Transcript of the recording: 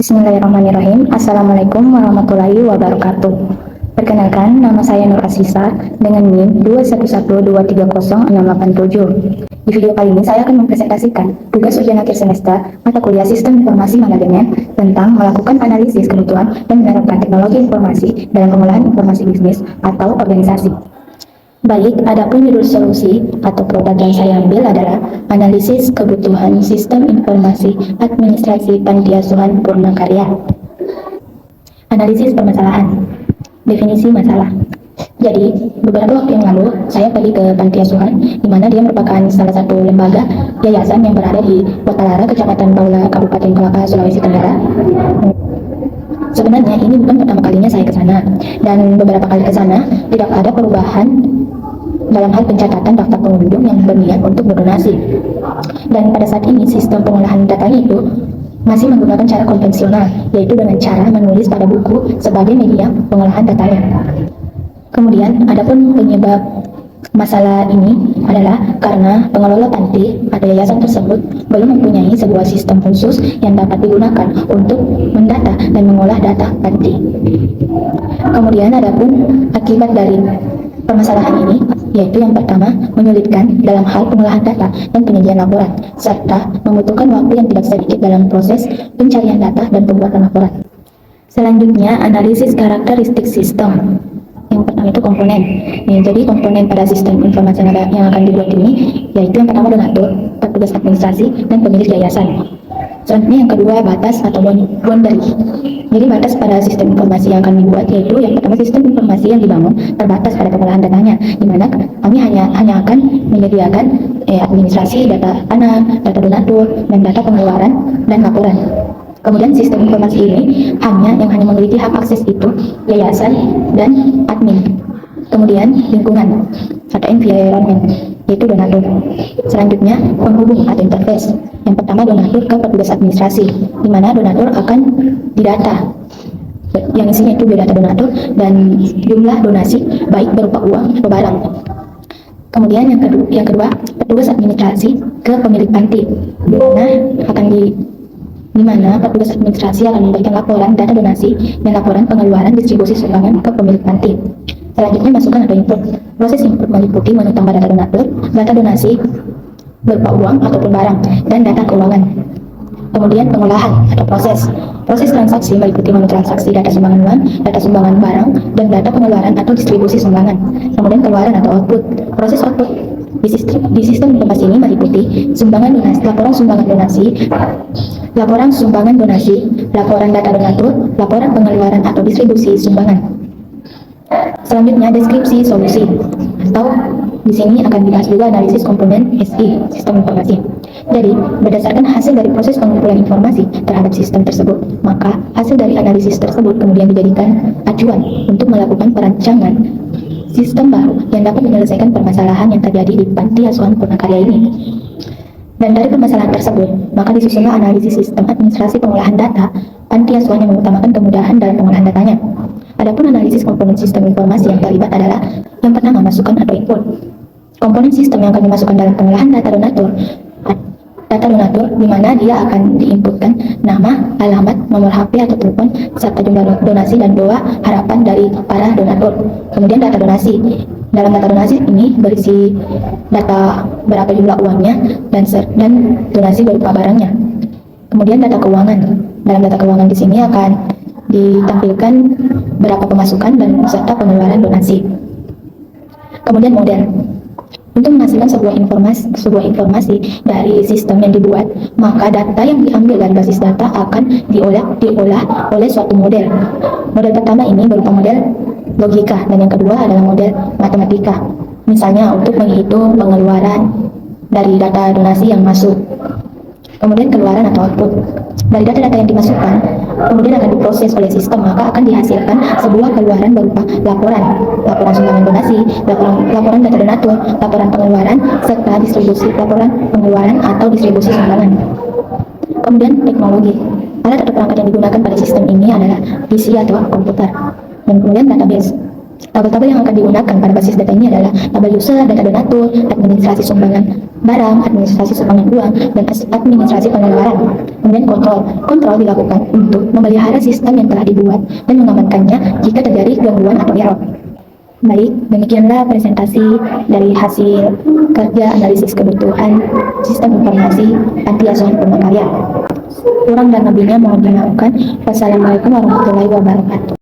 Bismillahirrahmanirrahim. Assalamualaikum warahmatullahi wabarakatuh. Perkenalkan, nama saya Nur Asisa dengan NIM 211230687. Di video kali ini saya akan mempresentasikan tugas ujian akhir semester mata kuliah Sistem Informasi Manajemen tentang melakukan analisis kebutuhan dan menerapkan teknologi informasi dalam pengolahan informasi bisnis atau organisasi. Baik, adapun judul solusi atau produk yang saya ambil adalah analisis kebutuhan sistem informasi administrasi panti asuhan Purnakarya. Analisis permasalahan. Definisi masalah. Jadi, beberapa waktu yang lalu saya pergi ke panti asuhan, di mana dia merupakan salah satu lembaga yayasan yang berada di Kota Lara, Kecamatan Baula, Kabupaten Kolaka, Sulawesi Tenggara. Sebenarnya ini bukan pertama kalinya saya ke sana, dan beberapa kali ke sana tidak ada perubahan dalam hal pencatatan daftar pengunjung yang berniat untuk berdonasi. Dan pada saat ini sistem pengolahan datanya itu masih menggunakan cara konvensional, yaitu dengan cara menulis pada buku sebagai media pengolahan datanya. Kemudian adapun penyebab masalah ini adalah karena pengelola panti atau yayasan tersebut belum mempunyai sebuah sistem khusus yang dapat digunakan untuk mendata dan mengolah data panti. Kemudian adapun akibat dari permasalahan ini, yaitu yang pertama, menyulitkan dalam hal pengolahan data dan penyajian laporan, serta membutuhkan waktu yang tidak sedikit dalam proses pencarian data dan pembuatan laporan. Selanjutnya, analisis karakteristik sistem. Yang pertama itu komponen. Jadi komponen pada sistem informasi yang akan dibuat ini, yaitu yang pertama donatur, petugas administrasi, dan pemilik yayasan. Selanjutnya yang kedua, batas atau boundary. Jadi batas pada sistem informasi yang akan dibuat, yaitu yang pertama, sistem informasi yang dibangun terbatas pada pengolahan datanya, di mana kami hanya akan menyediakan administrasi, data anak, data donatur, dan data pengeluaran dan laporan. Kemudian sistem informasi ini hanya memiliki hak akses itu yayasan dan admin. Kemudian lingkungan atau environment, yaitu donatur. Selanjutnya penghubung atau interface. Yang pertama, donatur ke petugas administrasi, di mana donatur akan didata, yang isinya itu biodata donatur dan jumlah donasi baik berupa uang atau barang. Kemudian yang kedua petugas administrasi ke pemilik panti, di mana petugas administrasi akan memberikan laporan data donasi dan laporan pengeluaran distribusi sumbangan ke pemilik panti. Selanjutnya masukan atau input. Proses input meliputi menu tambah data donatur, data donasi berupa uang ataupun barang, dan data keuangan. Kemudian pengolahan atau proses transaksi meliputi menu transaksi, data sumbangan uang, data sumbangan barang, dan data pengeluaran atau distribusi sumbangan. Kemudian keluaran atau output. Proses output di sistem informasi ini meliputi sumbangan donasi, laporan sumbangan donasi, laporan data donatur, laporan pengeluaran atau distribusi sumbangan. Selanjutnya deskripsi solusi, atau di sini akan dibahas juga analisis komponen SI, sistem informasi. Jadi, berdasarkan hasil dari proses pengumpulan informasi terhadap sistem tersebut, maka hasil dari analisis tersebut kemudian dijadikan acuan untuk melakukan perancangan sistem baru yang dapat menyelesaikan permasalahan yang terjadi di panti asuhan Purnakarya ini. Dan dari permasalahan tersebut, maka disusunlah analisis sistem administrasi pengolahan data panti asuhan yang mengutamakan kemudahan dalam pengolahan datanya. Adapun analisis komponen sistem informasi yang terlibat adalah yang pertama, masukan atau input. Komponen sistem yang akan dimasukkan dalam pengolahan data donatur, di mana dia akan diinputkan nama, alamat, nomor HP atau telepon, serta jumlah donasi dan doa harapan dari para donatur. Kemudian data donasi. Dalam data donasi ini berisi data berapa jumlah uangnya dan donasi berupa barangnya. Kemudian data keuangan. Dalam data keuangan di sini akan ditampilkan berapa pemasukan dan serta pengeluaran donasi. Kemudian model. Untuk menghasilkan sebuah informasi dari sistem yang dibuat, maka data yang diambil dari basis data akan diolah oleh suatu model. Model pertama ini berupa model logika, dan yang kedua adalah model matematika. Misalnya untuk menghitung pengeluaran dari data donasi yang masuk. Kemudian keluaran atau output. Dari data-data yang dimasukkan, kemudian akan diproses oleh sistem, maka akan dihasilkan sebuah keluaran berupa laporan sumbangan donasi, laporan data donatur, laporan pengeluaran, serta laporan pengeluaran atau distribusi sumbangan. Kemudian teknologi. Alat atau perangkat yang digunakan pada sistem ini adalah PC atau komputer. Dan kemudian database. Tabel-tabel yang akan digunakan pada basis data ini adalah tabel user, data donatur, administrasi sumbangan barang, administrasi sumbangan uang, dan administrasi pengeluaran. Kemudian kontrol. Kontrol dilakukan untuk memelihara sistem yang telah dibuat dan mengamankannya jika terjadi gangguan atau error. Baik, demikianlah presentasi dari hasil kerja analisis kebutuhan sistem informasi panti asuhan Purnakarya. Kurang dan lebihnya mohon dimaafkan. Wassalamualaikum warahmatullahi wabarakatuh.